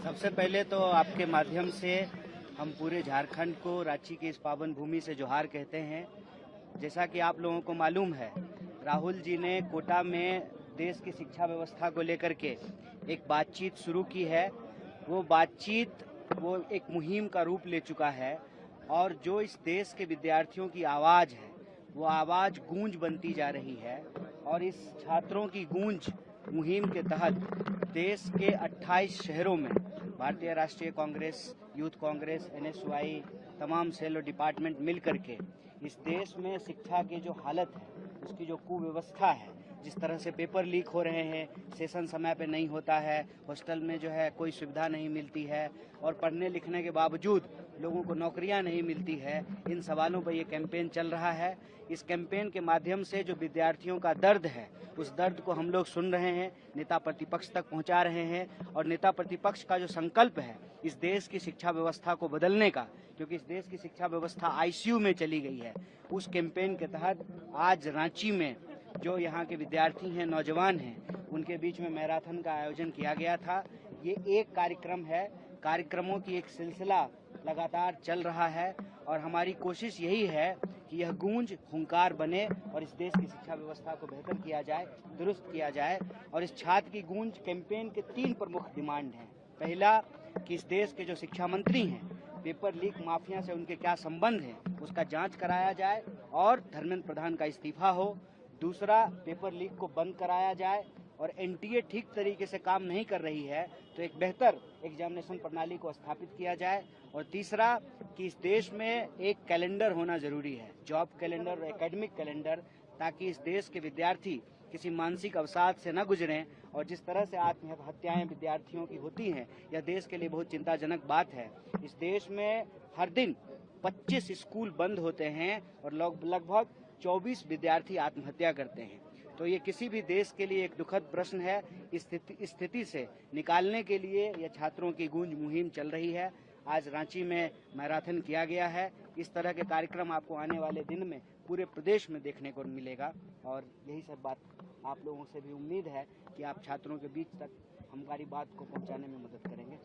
सबसे पहले तो आपके माध्यम से हम पूरे झारखंड को रांची की इस पावन भूमि से जोहार कहते हैं। जैसा कि आप लोगों को मालूम है, राहुल जी ने कोटा में देश की शिक्षा व्यवस्था को लेकर के एक बातचीत शुरू की है। वो बातचीत वो एक मुहिम का रूप ले चुका है और जो इस देश के विद्यार्थियों की आवाज़ है वो आवाज़ गूंज बनती जा रही है। और इस छात्रों की गूंज मुहिम के तहत देश के 28 शहरों में भारतीय राष्ट्रीय कांग्रेस, यूथ कांग्रेस, एनएसयूआई, तमाम सेल और डिपार्टमेंट मिल करके इस देश में शिक्षा की जो हालत है, उसकी जो कुव्यवस्था है, जिस तरह से पेपर लीक हो रहे हैं, सेशन समय पे नहीं होता है, हॉस्टल में जो है कोई सुविधा नहीं मिलती है और पढ़ने लिखने के बावजूद लोगों को नौकरियां नहीं मिलती है, इन सवालों पर ये कैंपेन चल रहा है। इस कैंपेन के माध्यम से जो विद्यार्थियों का दर्द है, उस दर्द को हम लोग सुन रहे हैं, नेता प्रतिपक्ष तक पहुंचा रहे हैं। और नेता प्रतिपक्ष का जो संकल्प है इस देश की शिक्षा व्यवस्था को बदलने का, क्योंकि इस देश की शिक्षा व्यवस्था आईसीयू में चली गई है, उस कैंपेन के तहत आज रांची में जो यहाँ के विद्यार्थी हैं, नौजवान हैं, उनके बीच में मैराथन का आयोजन किया गया था। ये एक कार्यक्रम है, कार्यक्रमों की एक सिलसिला लगातार चल रहा है और हमारी कोशिश यही है कि यह गूंज हुंकार बने और इस देश की शिक्षा व्यवस्था को बेहतर किया जाए, दुरुस्त किया जाए। और इस छात्र की गूंज कैंपेन के 3 प्रमुख डिमांड हैं। पहला कि इस देश के जो शिक्षा मंत्री हैं, पेपर लीक माफिया से उनके क्या संबंध हैं, उसका जांच कराया जाए और धर्मेंद्र प्रधान का इस्तीफा हो। दूसरा, पेपर लीक को बंद कराया जाए और एनटीए ठीक तरीके से काम नहीं कर रही है तो एक बेहतर एग्जामिनेशन प्रणाली को स्थापित किया जाए। और तीसरा कि इस देश में एक कैलेंडर होना जरूरी है, जॉब कैलेंडर और एकेडमिक कैलेंडर, ताकि इस देश के विद्यार्थी किसी मानसिक अवसाद से न गुजरें। और जिस तरह से आत्महत्याएं विद्यार्थियों की होती हैं, यह देश के लिए बहुत चिंताजनक बात है। इस देश में हर दिन 25 स्कूल बंद होते हैं और लगभग 24 विद्यार्थी आत्महत्या करते हैं। तो ये किसी भी देश के लिए एक दुखद प्रश्न है। इस स्थिति से निकालने के लिए यह छात्रों की गूंज मुहिम चल रही है। आज रांची में मैराथन किया गया है। इस तरह के कार्यक्रम आपको आने वाले दिन में पूरे प्रदेश में देखने को मिलेगा और यही सब बात आप लोगों से भी उम्मीद है कि आप छात्रों के बीच तक हमारी बात को पहुंचाने में मदद करेंगे।